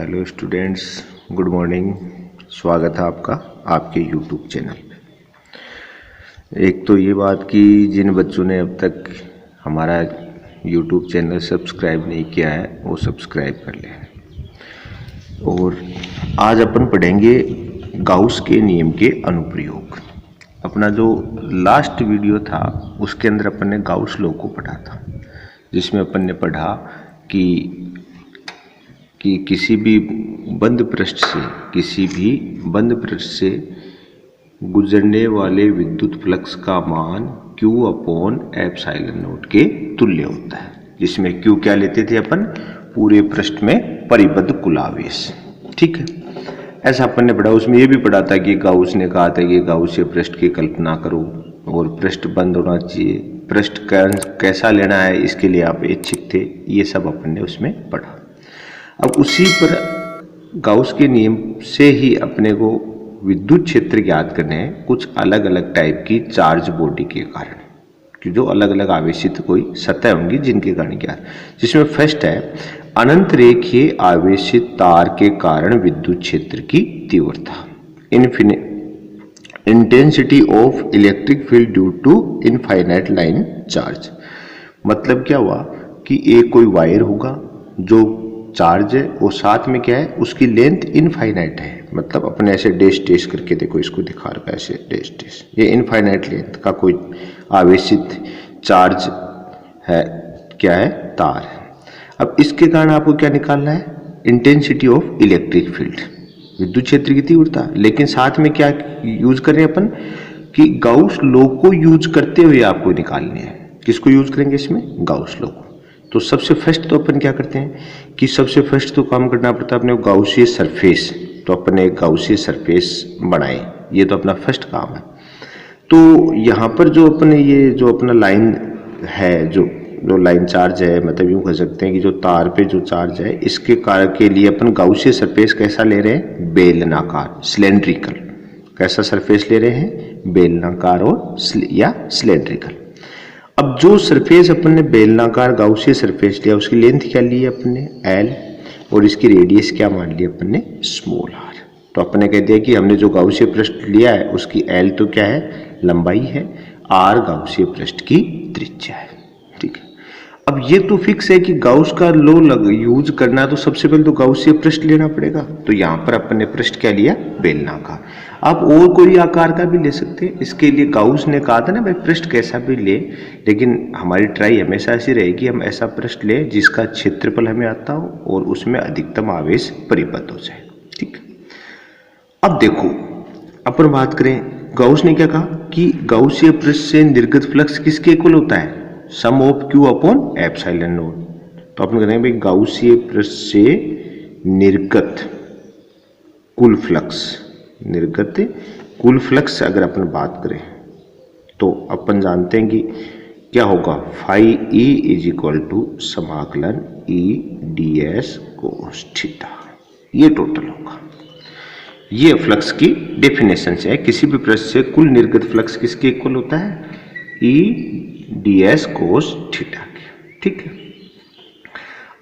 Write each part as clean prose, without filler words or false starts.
Hello students, good morning. स्वागत है आपका आपके यूट्यूब चैनल पे। एक तो ये बात कि जिन बच्चों ने अब तक हमारा यूट्यूब चैनल सब्सक्राइब नहीं किया है वो सब्सक्राइब कर लें। और आज अपन पढ़ेंगे गाउस के नियम के अनुप्रयोग। अपना जो लास्ट वीडियो था उसके अंदर अपन ने गाउस लॉ को पढ़ा था, जिसमें अपन ने पढ़ा कि किसी भी बंद पृष्ठ से गुजरने वाले विद्युत फ्लक्स का मान Q अपॉन एप्सिलॉन नॉट के तुल्य होता है, जिसमें Q क्या लेते थे अपन, पूरे पृष्ठ में परिबद्ध कुल आवेश। ठीक है, ऐसा अपन ने पढ़ा। उसमें ये भी पढ़ा था कि गाउस ने कहा था कि गाउसीय पृष्ठ की कल्पना करो और पृष्ठ बंद होना चाहिए, पृष्ठ कैसा लेना है इसके लिए आप इच्छुक थे। ये सब अपन ने उसमें पढ़ा। अब उसी पर गाउस के नियम से ही अपने को विद्युत क्षेत्र ज्ञात करने हैं, कुछ अलग अलग टाइप की चार्ज बॉडी के कारण, कि जो अलग अलग आवेशित कोई सतह होंगी जिनके कारण ज्ञात। जिसमें फर्स्ट है अनंत रेखीय आवेशित तार के कारण विद्युत क्षेत्र की तीव्रता, intensity of electric field due to infinite line charge. मतलब क्या हुआ कि एक कोई वायर होगा जो चार्ज है और साथ में क्या है, उसकी लेंथ इनफाइनाइट है। मतलब अपने ऐसे डैश करके देखो, इसको दिखा रखा है ऐसे डैश, ये इनफाइनाइट लेंथ का कोई आवेशित चार्ज है, क्या है, तार है। अब इसके कारण आपको क्या निकालना है, इंटेंसिटी ऑफ इलेक्ट्रिक फील्ड, विद्युत क्षेत्र की तीव्रता। लेकिन साथ में क्या यूज कर रहे हैं अपन, कि गाउस लॉ को यूज करते हुए आपको निकालने हैं। किसको यूज करेंगे इसमें, गाउस लॉ को। तो सबसे फर्स्ट तो अपन क्या करते हैं कि सबसे फर्स्ट तो काम करना पड़ता है अपने गाउसीय सरफेस। तो अपन एक गाउसीय सरफेस बनाए, ये तो अपना फर्स्ट काम है। तो यहाँ पर जो अपने ये जो अपना लाइन है, जो लाइन चार्ज है, मतलब यूँ कह सकते हैं कि जो तार पे जो चार्ज है, इसके कारण के लिए अपन गाउसीय सरफेस कैसा ले रहे हैं, बेलनाकार, सिलेंड्रिकल। कैसा सरफेस ले रहे हैं, बेलनाकार और या सिलेंड्रिकल। अब जो सरफेस अपन ने बेलनाकार गाउसीय सरफेस लिया, उसकी लेंथ क्या ली है अपन ने, L, और इसकी रेडियस क्या मान ली अपन ने, स्मॉल r। तो अपन ने कह दिया कि हमने जो गाउसीय पृष्ठ लिया है उसकी L तो क्या है, लंबाई है, R गाउसीय पृष्ठ की त्रिज्या है। ठीक है, अब ये तो फिक्स है कि गाउस का लॉ यूज करना है, तो सबसे पहले तो गाउसीय पृष्ठ लेना पड़ेगा। तो यहाँ पर अपन ने पृष्ठ क्या लिया, बेलनाकार। आप और कोई आकार का भी ले सकते हैं, इसके लिए गाउस ने कहा था ना भाई पृष्ठ कैसा भी ले, लेकिन हमारी ट्राई हमेशा ऐसी रहेगी हम ऐसा पृष्ठ ले जिसका क्षेत्रफल हमें आता हो और उसमें अधिकतम आवेश परिबद्ध हो जाए। ठीक, अब देखो अपन बात करें, गाउस ने क्या कहा कि गाउसीय पृष्ठ से निर्गत फ्लक्स किसके इक्वल होता है, sum of Q upon epsilon naught. तो अपन कहते हैं भाई गाउसीय पृष्ठ से निर्गत कुल फ्लक्स अगर अपन बात करें तो अपन जानते हैं कि क्या होगा, phi E is equal to समाकलन E ds cos थीटा। ये टोटल होगा। ये फ्लक्स की डेफिनेशन से है, किसी भी पृष्ठ से कुल निर्गत फ्लक्स किसके इक्वल होता है, E ds cos थीटा के। ठीक है,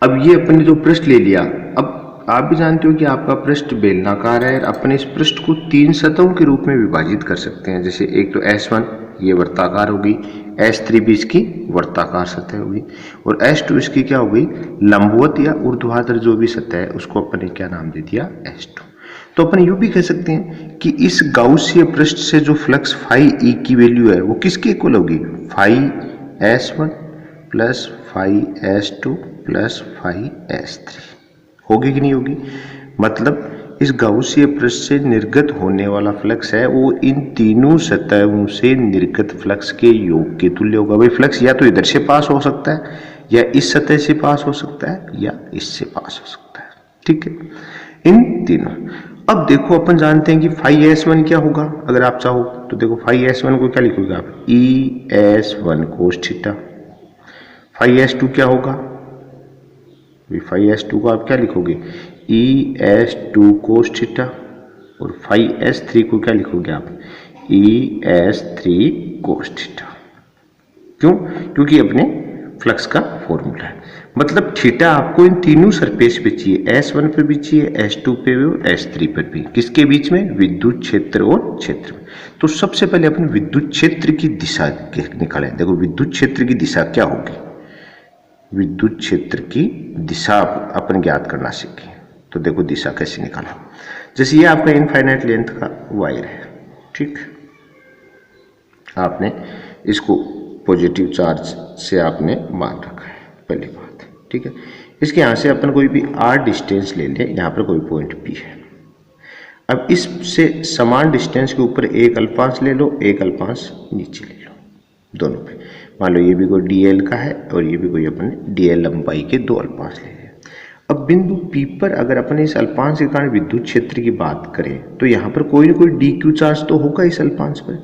अब ये अपन ने जो पृष्ठ ले लिया, अब आप भी जानते हो कि आपका पृष्ठ बेलनाकार है। अपन इस पृष्ठ को 3 सतहों के रूप में विभाजित कर सकते हैं। जैसे एक तो S1 ये वर्ताकार होगी, S3 भी इसकी वर्ताकार सतह होगी, और S2 इसकी क्या होगी, लंबवत या ऊर्ध्वाधर जो भी सतह है उसको अपन ने क्या नाम दे दिया, S2। तो अपन यूं भी कह सकते हैं कि इस गाउसीय पृष्ठ से जो फ्लक्स फाई E की वैल्यू है वो किसके इक्वल होगी, phi S1 plus phi S2 plus phi S3। होगी कि नहीं होगी, मतलब इस गाउसीय पृष्ठ से निर्गत होने वाला फ्लक्स है वो इन तीनों सतहों से निर्गत फ्लक्स के योग के तुल्य होगा। भाई फ्लक्स या तो इधर से पास हो सकता है, या इस सतह से पास हो सकता है, या इससे पास हो सकता है। ठीक है, इन तीनों। अब देखो अपन जानते हैं कि फाई S1 क्या होगा, अगर आप चाहो तो देखो फाई S1 को क्या लिखोगे आप, ES1 cos theta. Phi S2 क्या होगा, फाई S2 को आप क्या लिखोगे, ES2 cos थीटा, और फाई S3 को क्या लिखोगे आप, ES3 cos थीटा। क्यों, क्योंकि अपने फ्लक्स का फॉर्मूला है। मतलब थीटा आपको इन तीनों सरफेस पे चाहिए, S1 पे भी चाहिए, S2 पे भी और S3 पर भी। किसके बीच में? विद्युत क्षेत्र और क्षेत्र में। तो सबसे पहले अपन विद्युत क्षेत्र की दिशा निकालें। देखो विद्युत क्षेत्र की दिशा क्या होगी, विद्युत क्षेत्र की दिशा अपन ज्ञात करना सीखें। तो देखो दिशा कैसे निकाला। जैसे ये आपका इनफाइनाइट लेंथ का वायर है, ठीक, आपने इसको पॉजिटिव चार्ज से आपने मान रखा है, पहली बात, ठीक है। इसके यहाँ से अपन कोई भी r डिस्टेंस ले लें, यहाँ पर कोई पॉइंट P है। अब इससे समान डिस्टेंस के ऊपर एक अल्पांश ले लो, एक अल्पांश नीचे ले लो, दोनों पे। मान लो ये भी कोई dl का है और ये भी कोई अपने dl लंबाई के दो अल्पांश ले लें। अब बिंदु P पर अगर अपने इस अल्पांश के कारण विद्युत क्षेत्र की बात करें तो यहाँ पर कोई ना कोई dq चार्ज तो होगा इस अल्पांश पर।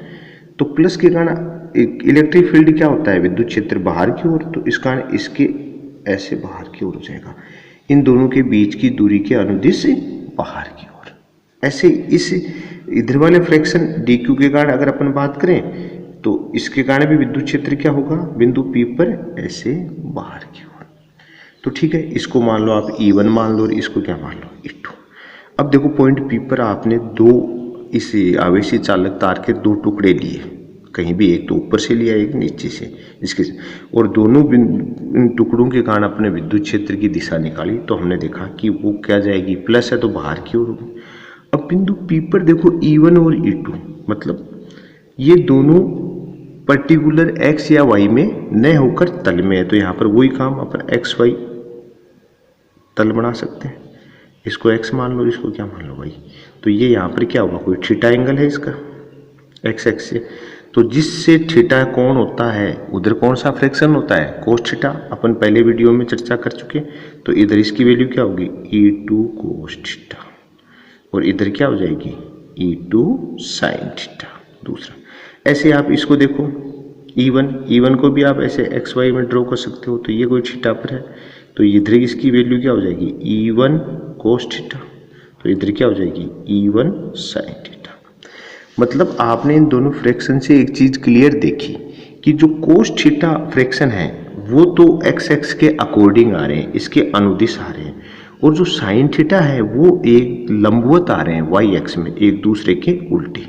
तो प्लस के कारण इलेक्ट्रिक फील्ड क्या होता है, विद्युत क्षेत्र बाहर की ओर, तो इस कारण इसके ऐसे बाहर की ओर हो जाएगा, इन दोनों के बीच की दूरी के अनुदिश बाहर की ओर। ऐसे इस इधर वाले फ्रैक्शन dq के कारण अगर अपन बात करें तो इसके कारण भी विद्युत क्षेत्र क्या होगा, बिंदु P पर ऐसे बाहर की ओर। तो ठीक है, इसको मान लो आप E1 मान लो और इसको क्या मान लो, E2। अब देखो पॉइंट P पर आपने दो इस आवेशी चालक तार के दो टुकड़े लिए, कहीं भी एक तो ऊपर से लिया एक नीचे से, इसके, और दोनों इन टुकड़ों के कारण अपने विद्युत क्षेत्र की दिशा निकाली। तो हमने देखा कि वो क्या जाएगी, प्लस है तो बाहर की ओर होगी। अब बिंदु P पर देखो E1 और E2, मतलब ये दोनों पर्टिकुलर x या y में न होकर तल में है, तो यहाँ पर वही काम अपन एक्स वाई तल बना सकते हैं। इसको x मान लो, इसको क्या मान लो भाई। तो ये यहाँ पर क्या होगा, कोई थीटा एंगल है इसका x एक्स से, तो जिससे थीटा कोण होता है उधर कौन सा फ्रैक्शन होता है, कोस थीटा। अपन पहले वीडियो में चर्चा कर चुके। तो इधर इसकी वैल्यू क्या होगी, E2 कोस थीटा, और इधर क्या हो जाएगी, E2 साइन थीटा। दूसरा ऐसे आप इसको देखो, E1 को भी आप ऐसे एक्स वाई में ड्रॉ कर सकते हो। तो ये कोई थीटा पर है, तो इधर इसकी वैल्यू क्या हो जाएगी, E1 कोस थीटा, तो इधर क्या हो जाएगी, E1 साइन थीटा। मतलब आपने इन दोनों फ्रैक्शन से एक चीज क्लियर देखी कि जो कोस थीटा फ्रैक्शन है वो तो एक्स एक्स के अकॉर्डिंग आ रहे हैं, इसके अनुदिश आ रहे हैं, और जो साइन थीटा है वो एक लंबवत आ रहे हैं वाई एक्स में, एक दूसरे के उल्टे,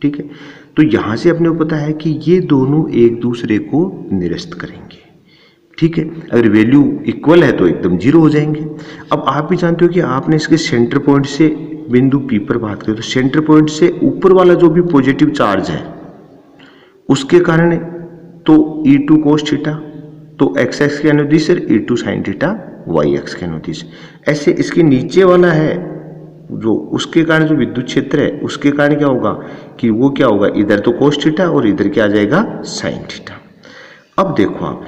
ठीक है। तो यहां से अपने को पता है कि ये दोनों एक दूसरे को निरस्त करेंगे, ठीक है। अगर वैल्यू इक्वल है तो एकदम जीरो हो जाएंगे। अब आप भी जानते हो कि आपने इसके सेंटर पॉइंट से बिंदु P पर बात करें तो सेंटर पॉइंट से ऊपर वाला जो भी पॉजिटिव चार्ज है उसके कारण तो E2 कोस थीटा, तो एक्स एक्स के अनुदिश और E2 sine theta Y x के अनुदिश। ऐसे इसके नीचे वाला है जो, उसके कारण जो विद्युत क्षेत्र है उसके कारण क्या होगा कि वो क्या होगा, इधर तो कोस थीटा और इधर क्या आ जाएगा, साइन थीटा। अब देखो आप,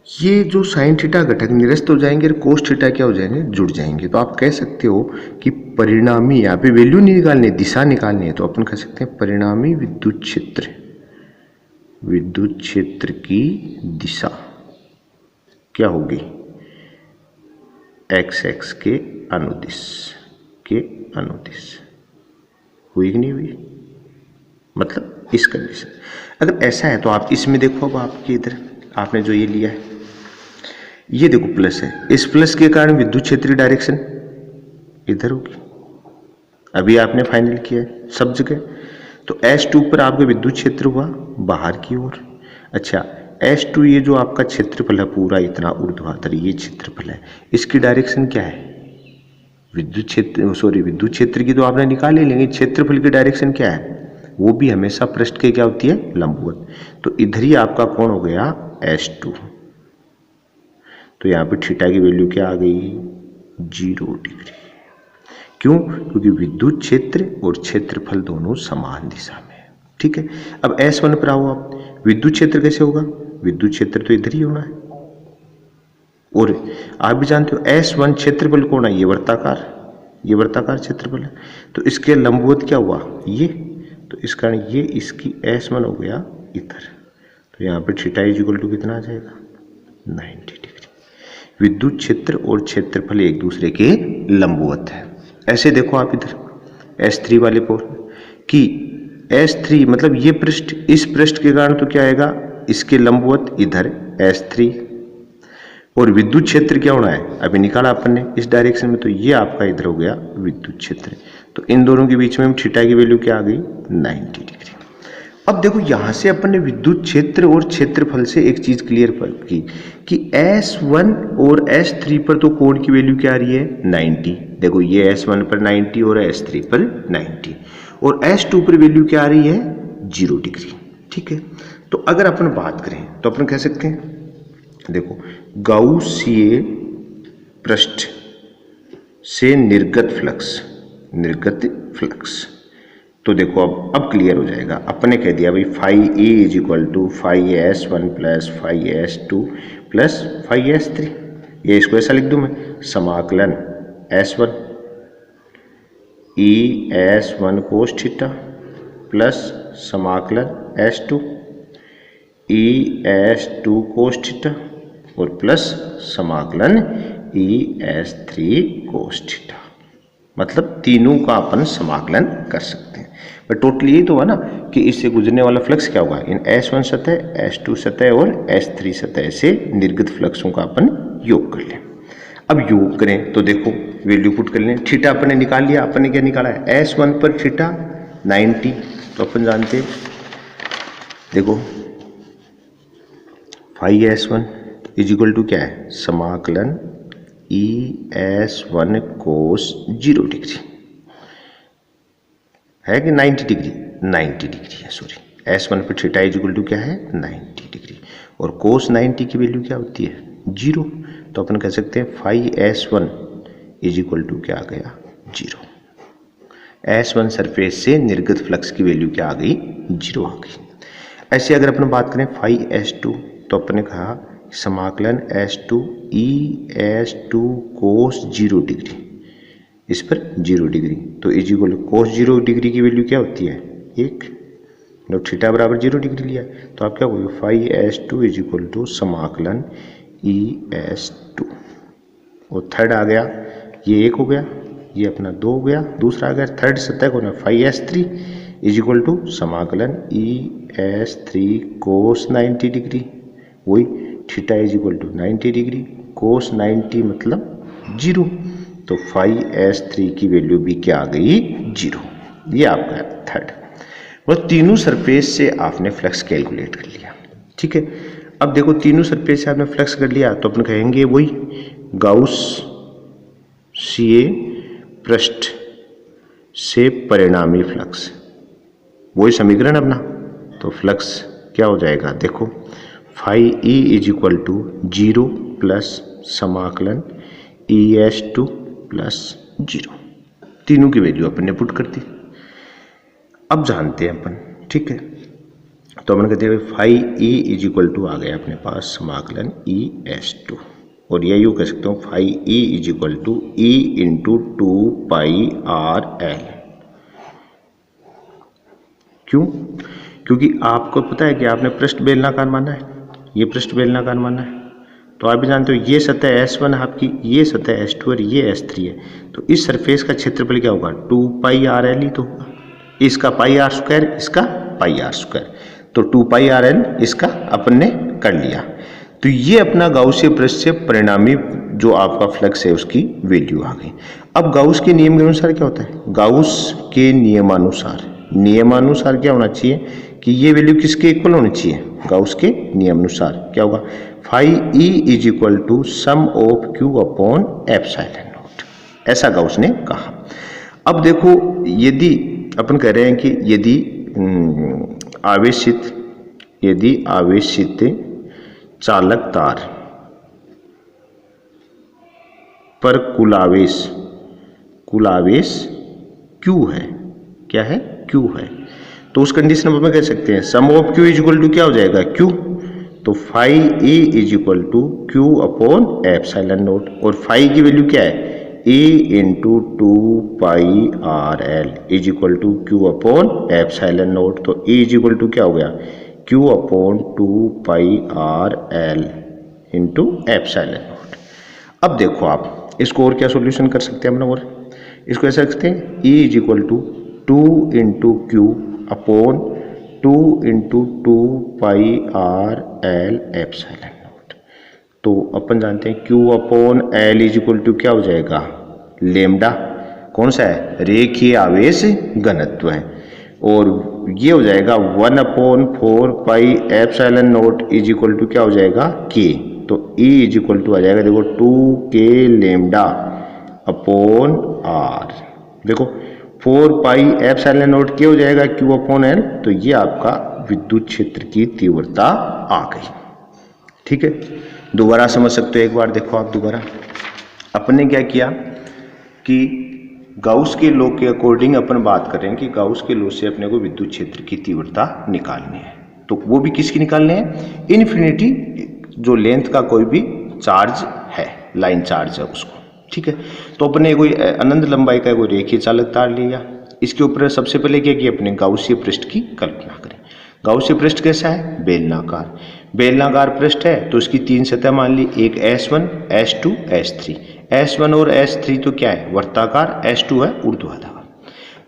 ये जो साइन थीटा घटक निरस्त हो जाएंगे और कोस थीटा क्या हो जाएंगे, जुड़ जाएंगे। तो आप कह सकते हो कि परिणामी, यहाँ पे वैल्यू नहीं निकालनी, दिशा निकालनी है, तो अपन कह सकते हैं परिणामी विद्युत क्षेत्र की दिशा क्या होगी, एक्स एक्स के अनुदिश हुई कि नहीं हुई, मतलब इस कंडीशन। अगर ऐसा है तो आप इसमें देखो, अब आपके इधर आपने जो ये लिया है, ये देखो प्लस है, इस प्लस के कारण विद्युत क्षेत्र डायरेक्शन इधर होगी। अभी आपने फाइनल किया है सब जगह। तो S2 पर आपका विद्युत क्षेत्र हुआ बाहर की ओर। अच्छा, S2 ये जो आपका क्षेत्रफल है पूरा इतना ऊर्ध्वाधर ये क्षेत्रफल है, इसकी डायरेक्शन क्या है, विद्युत क्षेत्र की तो आपने निकाल ही लेंगे, क्षेत्रफल की डायरेक्शन क्या है, वो भी हमेशा पृष्ठ के क्या होती है, लंबवत। तो इधर ही आपका कोण हो गया S2। तो यहाँ पे थीटा की वैल्यू क्या आ गई, 0 डिग्री। क्यों, क्योंकि विद्युत क्षेत्र और क्षेत्रफल दोनों समान दिशा में है, ठीक है। अब S1 पर आओ आप, विद्युत क्षेत्र कैसे होगा, विद्युत क्षेत्र तो इधर ही होना है, और आप भी जानते हो S1 क्षेत्रफल कौन है, ये वर्ताकार क्षेत्रफल है। तो इसके लंबवत क्या हुआ, ये, तो इस कारण ये इसकी S1 हो गया इधर। तो यहाँ पे थीटा इज इक्वल टू कितना आ जाएगा, 90 डिग्री। विद्युत क्षेत्र और क्षेत्रफल एक दूसरे के लंबवत है। ऐसे देखो आप इधर S3 वाले पोल कि S3 मतलब ये पृष्ठ, इस पृष्ठ के कारण तो क्या आएगा, इसके लंबवत इधर S3, और विद्युत क्षेत्र क्या होना है, अभी निकाला अपन ने इस डायरेक्शन में, तो ये आपका इधर हो गया विद्युत क्षेत्र। तो इन दोनों के बीच में थीटा की वैल्यू क्या आ गई, 90 डिग्री। अब देखो यहां से अपन ने विद्युत क्षेत्र और क्षेत्रफल से एक चीज क्लियर की कि S1 और S3 पर तो कोण की वैल्यू क्या आ रही है, 90। देखो ये S1 पर 90 और S3 पर 90, और S2 पर वैल्यू क्या आ रही है, 0 डिग्री। ठीक है, तो अगर अपन बात करें तो अपन कह सकते हैं, देखो गाउसीय पृष्ठ से निर्गत फ्लक्स, तो देखो अब क्लियर हो जाएगा। अपने कह दिया भाई phi A is equal to phi S1 plus phi S2 plus phi S3। ये इसको ऐसा लिख दूं मैं, समाकलन S1 ई S1 कोस थीटा प्लस समाकलन S2 ई S2 कोस थीटा और प्लस समाकलन ई S3 कोस थीटा। मतलब तीनों का अपन समाकलन कर सकते हैं। पर टोटल यही तो हुआ ना कि इससे गुजरने वाला फ्लक्स क्या होगा, इन S1 सतह, S2 सतह और S3 सतह से निर्गत फ्लक्सों का अपन योग कर लें। अब योग करें तो देखो वैल्यू पुट कर लें। थीटा अपन ने निकाल लिया, अपन ने क्या निकाला है, S1 पर थीटा 90, तो अपन जानते हैं, देखो phi S1 is equal to क्या है, समाकलन ई S1 कोस 0 डिग्री है कि 90 डिग्री, 90 डिग्री है, सॉरी। S1 पर थीटा इज इक्वल टू क्या है, 90 डिग्री, और कोस 90 की वैल्यू क्या होती है, 0। तो अपन कह सकते हैं phi S1 is equal to क्या आ गया, 0। S1 सरफेस से निर्गत फ्लक्स की वैल्यू क्या आ गई, 0 आ गई। ऐसे अगर अपन बात करें फाई S2, तो अपन ने कहा समाकलन S2 ई S2 कोस 0 डिग्री, इस पर 0 डिग्री, तो इज इक्वल कोस 0 डिग्री की वैल्यू क्या होती है, 1। मतलब थीटा बराबर 0 डिग्री लिया, तो आप क्या बोलोगे, phi S2 is equal to समाकलन ई S2, और थर्ड आ गया, ये 1 हो गया, ये अपना 2 हो गया, दूसरा आ गया थर्ड सतह को ना, phi S3 is equal to समाकलन ई S3 कोस 90 डिग्री, वही theta is equal to 90 degree, cos 90 मतलब 0, तो फाई S3 की वैल्यू भी क्या आ गई, 0। ये आपका थर्ड। वो तीनों सरफेस से आपने फ्लक्स कैलकुलेट कर लिया। ठीक है, अब देखो तीनों सरफेस से आपने फ्लक्स कर लिया, तो अपन कहेंगे वही गाउसीय पृष्ठ से परिणामी फ्लक्स, वही समीकरण अपना। तो फ्लक्स क्या हो जाएगा, देखो phi E is equal to 0 plus समाकलन ई S2 प्लस 0, तीनों की वैल्यू अपन ने पुट कर दी। अब जानते हैं अपन, ठीक है, तो अपन कहते हैं phi E is equal to आ गया अपने पास समाकलन ई S2, और यह यूँ कह सकते हो phi E is equal to E into 2 pi R L. क्यों, क्योंकि आपको पता है कि आपने पृष्ठ बेलनाकार माना है, ये पृष्ठ बेलनाकार माना है, तो आप भी जानते हो ये सतह S1 आपकी, ये सतह S2 और ये S3 है, तो इस सरफेस का क्षेत्रफल क्या होगा, 2 पाई आर एल ही तो होगा। इसका पाई आर स्क्वायर, इसका पाई आर स्क्वायर, तो 2 पाई आर एल इसका अपन ने कर लिया। तो ये अपना गाउसीय पृष्ठ से परिणामी जो आपका फ्लक्स है उसकी वैल्यू आ गई। अब गाउस के नियम के अनुसार क्या होता है, गाउस के नियमानुसार क्या होना चाहिए कि ये वैल्यू किसके इक्वल होनी चाहिए, गाउस के नियम अनुसार क्या होगा, phi E is equal to sum of Q upon epsilon naught, ऐसा गाउस ने कहा। अब देखो यदि अपन कह रहे हैं कि यदि आवेशित चालक तार पर कुल आवेश Q है, क्या है, Q है, तो उस कंडीशन में कह सकते हैं sum of Q is equal to क्या हो जाएगा, Q, तो phi A is equal to Q upon epsilon naught, और फाई की वैल्यू क्या है, A into 2 pi R L is equal to Q upon epsilon naught, तो ए इज इक्वल टू क्या हो गया, Q upon 2 pi R L into epsilon naught. अब देखो आप इसको और क्या सॉल्यूशन कर सकते हैं, हम लोग और इसको ऐसा रखते हैं, E is equal to 2 into Q upon 2 into 2 pi R L epsilon naught. तो अपन जानते हैं Q upon L is equal to क्या हो जाएगा, लेमडा, कौन सा है, रेखीय आवेश घनत्व है, और ये हो जाएगा 1/4πε0 इज इक्वल टू क्या हो जाएगा, K। तो E इज इक्वल टू आ जाएगा देखो 2K लेमडा अपॉन R। देखो 4πε0 K हो जाएगा Q अपॉन L। तो ये आपका विद्युत क्षेत्र की तीव्रता आ गई। ठीक है, दोबारा समझ सकते हो, एक बार देखो आप दोबारा। अपने क्या किया कि गाउस के लॉ के अकॉर्डिंग अपन बात कर रहे हैं कि गाउस के लॉ से अपने को विद्युत क्षेत्र की तीव्रता निकालनी है। तो वो भी किसकी निकालनी है, इन्फिनिटी जो लेंथ का कोई भी चार्ज है, लाइन चार्ज है उसको। ठीक है, तो अपने कोई अनंत लंबाई का कोई रेखीय चालक तार लिया, इसके ऊपर सबसे पहले क्या किया अपने, गाउसीय पृष्ठ की कल्पना करें। गाउसीय पृष्ठ कैसा है, बेलनाकार। बेलनाकार पृष्ठ है तो उसकी 3 सतह मान ली, एक S1, S2, S3। S1 और S3 तो क्या है, वर्ताकार, S2 है ऊर्ध्वाधर।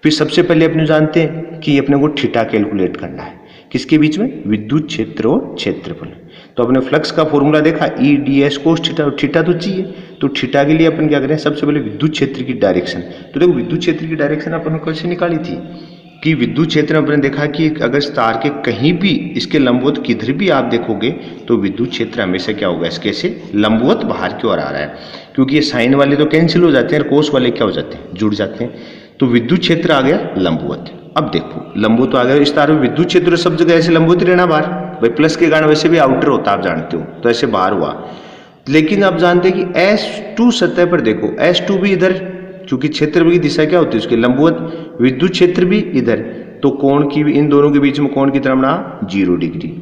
फिर सबसे पहले अपने जानते हैं कि अपने को थीटा कैलकुलेट करना है, किसके बीच में, विद्युत क्षेत्र और क्षेत्रफल। तो अपने फ्लक्स का फॉर्मूला देखा, E D S cos theta, theta तो चाहिए, तो थीटा के लिए अपन क्या करें, सबसे पहले विद्युत क्षेत्र की डायरेक्शन। तो देखो विद्युत क्षेत्र की डायरेक्शन अपन को कैसे निकाली थी कि विद्युत क्षेत्र में अपने देखा कि अगर तार के कहीं भी इसके लंबवत किधर भी आप देखोगे तो विद्युत क्षेत्र हमेशा क्या होगा, इसके से लंबवत बाहर की ओर आ रहा है, क्योंकि ये साइन वाले तो कैंसिल हो जाते हैं और कोस वाले क्या हो जाते हैं, जुड़ जाते हैं। तो विद्युत क्षेत्र आ गया लंबवत। अब देखो लंबवत तो आ गया, इस तार में विद्युत क्षेत्र सब जगह ऐसे लंबवत रहना बाहर, भाई प्लस के कारण वैसे भी आउटर होता है आप जानते हो, तो ऐसे बाहर हुआ। लेकिन आप जानते हैं कि S2 सतह पर देखो, S2 भी इधर, क्योंकि क्षेत्र की दिशा क्या होती है उसके लंबवत, विद्युत क्षेत्र भी इधर, तो कोण की इन दोनों के बीच में कोण की तरह बना 0 डिग्री।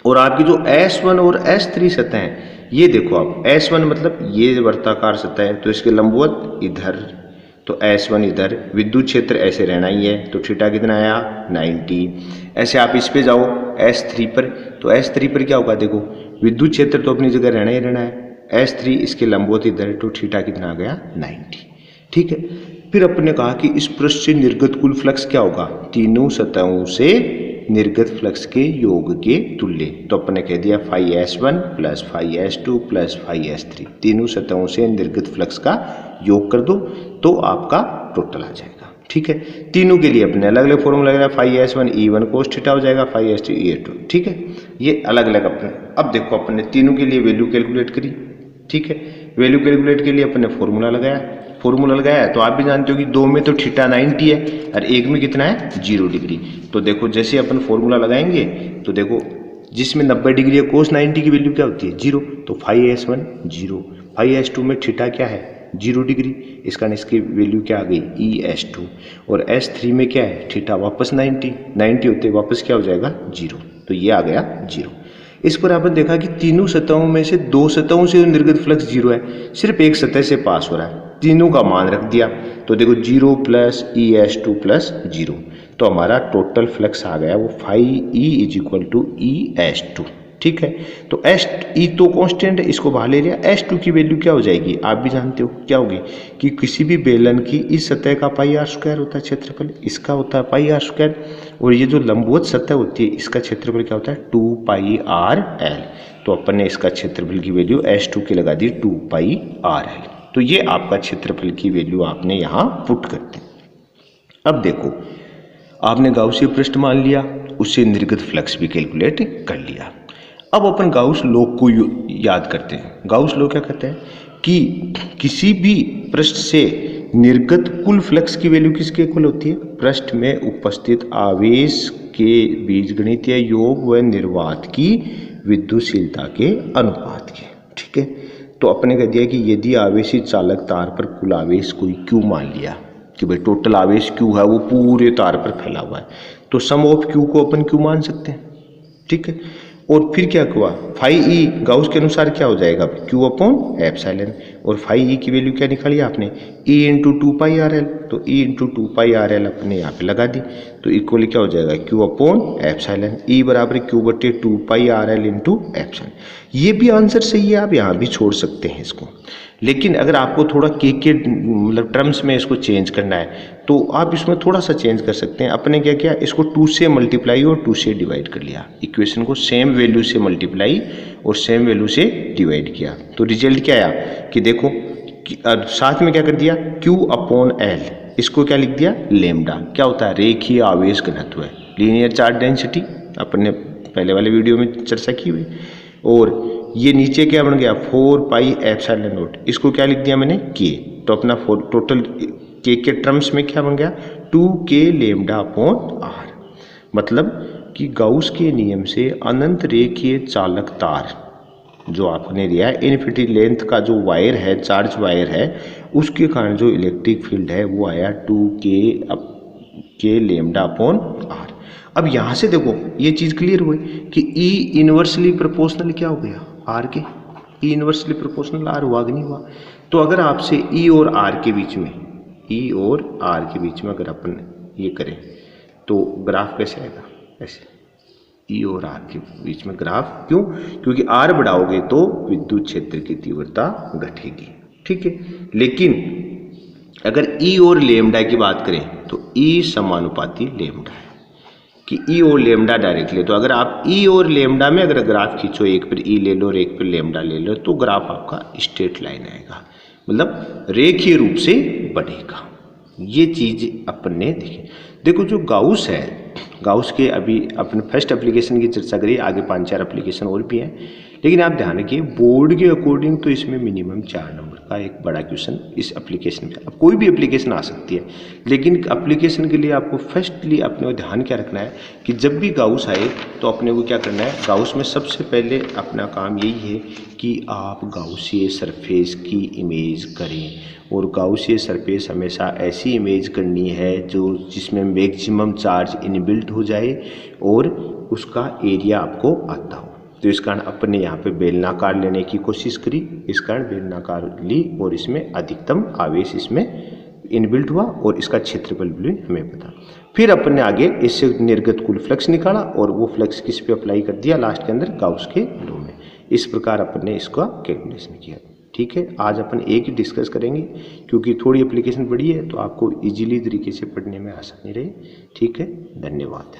और आपकी जो S1 और S3 सतह है, ये देखो आप, S1 मतलब ये वर्ताकार सतह है तो इसके लंबवत इधर, तो S1 इधर, विद्युत क्षेत्र ऐसे रहना ही है, तो थीटा कितना आया 90। ऐसे आप इस पे जाओ S3 पर, तो S3 पर क्या होगा, देखो विद्युत क्षेत्र तो अपनी जगह रहना ही रहना है, S3 इसके लंबवत इधर, तो थीटा कितना आ गया 90। ठीक है, फिर अपने कहा कि इस पृष्ठ से निर्गत कुल फ्लक्स क्या होगा, तीनों सतहों से निर्गत फ्लक्स के योग के तुल्य। तो अपने कह दिया phi S1 plus phi S2 plus phi S3, तीनों सतहों से निर्गत फ्लक्स का योग कर दो तो आपका टोटल आ जाएगा। ठीक है, तीनों के लिए अपने अलग अलग फॉर्मूला लग रहा है, phi S1 E1 cos theta हो जाएगा, फाई S2 E2। ठीक है, ये अलग अलग अपने। अब देखो अपने तीनों के लिए वैल्यू कैलकुलेट करी। ठीक है, वैल्यू कैलकुलेट के लिए अपने फॉर्मूला लगाया, फॉर्मूला लगाया तो आप भी जानते हो कि दो में तो थीटा 90 है और एक में कितना है 0 डिग्री। तो देखो जैसे अपन फॉर्मूला लगाएंगे तो देखो जिसमें 90 डिग्री है कोस 90 की वैल्यू क्या होती है 0, तो फाई S1 0, फाई S2 में थीटा क्या है 0 डिग्री, इस कारण इसकी वैल्यू क्या आ गई ES2, और S3 में क्या है थीटा वापस 90 होते वापस क्या हो जाएगा 0, तो ये आ गया 0। इस पर आपने देखा कि तीनों सतहों में से दो सतहों से निर्गत फ्लक्स 0 है, सिर्फ एक सतह से पास हो रहा है, तीनों का मान रख दिया तो देखो 0 प्लस ES2 प्लस 0, तो हमारा टोटल फ्लक्स आ गया वो phi E is equal to ES2। ठीक है, तो E तो कांस्टेंट है, इसको बाहर ले लिया, S2 की वैल्यू क्या हो जाएगी आप भी जानते हो क्या होगी कि किसी भी बेलन की इस सतह का पाई आर स्क्वायर होता है क्षेत्रफल, इसका होता है पाई आर स्क्वायर, और ये जो लंबवत सतह होती है इसका क्षेत्रफल क्या होता है 2 पाई आर एल। तो अपन ने इसका क्षेत्रफल की वैल्यू S2 की लगा दी 2 पाई आर एल। तो ये आपका क्षेत्रफल की वैल्यू आपने यहाँ पुट कर दी। अब देखो आपने गाउसीय पृष्ठ मान लिया, उससे निर्गत फ्लक्स भी कैलकुलेट कर लिया। अब अपन गाउस लॉ को याद करते हैं। गाउस लॉ क्या कहते हैं कि किसी भी पृष्ठ से निर्गत कुल फ्लक्स की वैल्यू किसके इक्वल होती है, पृष्ठ में उपस्थित आवेश के बीजगणितीय योग व निर्वात की विद्युतशीलता के अनुपात के। ठीक है, तो अपने कह दिया कि यदि आवेशित चालक तार पर कुल आवेश कोई Q मान लिया कि भाई टोटल आवेश Q है वो पूरे तार पर फैला हुआ है, तो सम ऑफ Q को अपन Q मान सकते हैं। ठीक है, और फिर क्या हुआ फाई E गाउस के अनुसार क्या हो जाएगा Q अपॉन एप्सिलॉन, और फाई E की वैल्यू क्या निकाली आपने E into 2 pi R L, तो E into 2 pi R L अपने यहाँ पे लगा दी, तो इक्वली क्या हो जाएगा Q अपॉन एप्सिलॉन, E बराबर Q बटे 2 pi R L into epsilon. ये भी आंसर सही है, आप यहाँ भी छोड़ सकते हैं इसको, लेकिन अगर आपको थोड़ा के मतलब टर्म्स में इसको चेंज करना है तो आप इसमें थोड़ा सा चेंज कर सकते हैं। अपने क्या किया, इसको 2 से मल्टीप्लाई और 2 से डिवाइड कर लिया, इक्वेशन को सेम वैल्यू से मल्टीप्लाई और सेम वैल्यू से डिवाइड किया। तो रिजल्ट क्या आया कि देखो साथ में क्या कर दिया, Q/L, इसको क्या लिख दिया, लेमडा। क्या होता है, रेखीय आवेश घनत्व है, लीनियर चार्ज डेंसिटी, अपन ने पहले वाले वीडियो में चर्चा की हुई। और ये नीचे क्या बन गया, 4πε0, इसको क्या लिख दिया मैंने, K। तो अपना टोटल K के टर्म्स में क्या बन गया, 2K λ/R। मतलब कि गाउस के नियम से अनंत रेखीय चालक तार जो आपने दिया है, इनफिनिटी लेंथ का जो वायर है, चार्ज वायर है, उसके कारण जो इलेक्ट्रिक फील्ड है वो आया 2K λ/R। अब यहाँ से देखो ये चीज़ क्लियर हुई कि E इनवर्सली प्रोपोर्शनल क्या हो गया, R के। E इनवर्सली प्रोपोर्शनल R हुआ कि नहीं हुआ। तो अगर आपसे E और R के बीच में, E और R के बीच में अगर अपन ये करें तो ग्राफ कैसे आएगा, ऐसे E और R के बीच में ग्राफ, क्यों, क्योंकि R बढ़ाओगे तो विद्युत क्षेत्र की तीव्रता घटेगी, ठीक है। लेकिन अगर E और लेमडा की बात करें तो E समानुपाती लेमडा है, कि E और लेमडा डायरेक्ट ले। तो अगर आप E और लेमडा में अगर ग्राफ खींचो, एक पर E ले लो और एक पर लेमडा ले लो, तो ग्राफ आपका स्ट्रेट लाइन आएगा, मतलब रेखीय रूप से बढ़ेगा। ये चीज अपन ने देखी। देखो जो गाउस है, गाउस के अभी अपन फर्स्ट एप्लीकेशन की चर्चा करिए, आगे 5-4 एप्लीकेशन और भी हैं, लेकिन आप ध्यान रखिए बोर्ड के अकॉर्डिंग तो इसमें मिनिमम 4 नंबर का एक बड़ा क्वेश्चन इस एप्लीकेशन में। अब कोई भी एप्लीकेशन आ सकती है, लेकिन एप्लीकेशन के लिए आपको फर्स्टली अपने को ध्यान क्या रखना है कि जब भी गाउस आए तो अपने को क्या करना है, गाउस में सबसे पहले अपना काम यही है कि आप गाउसीय सरफेस की इमेज करें। और गाउसीय सरफेस हमेशा ऐसी इमेज करनी है जो जिसमें मैक्सिमम चार्ज इनबिल्ट हो जाए और उसका एरिया आपको आता हो। तो इस कारण अपन ने यहाँ पे बेलनाकार लेने की कोशिश करी, इस कारण बेलनाकार ली और इसमें अधिकतम आवेश इसमें इनबिल्ट हुआ और इसका क्षेत्रफल भी हमें पता। फिर अपन ने आगे इससे निर्गत कुल फ्लक्स निकाला और वो फ्लक्स किस पे अप्लाई कर दिया, लास्ट के अंदर गाउस के लॉ में। इस प्रकार अपन ने इसका कैलकुलेशन किया, ठीक है। आज अपन एक ही डिस्कस करेंगे क्योंकि थोड़ी एप्लीकेशन बड़ी है तो आपको इजीली तरीके से पढ़ने में आसानी रहे, ठीक है। धन्यवाद।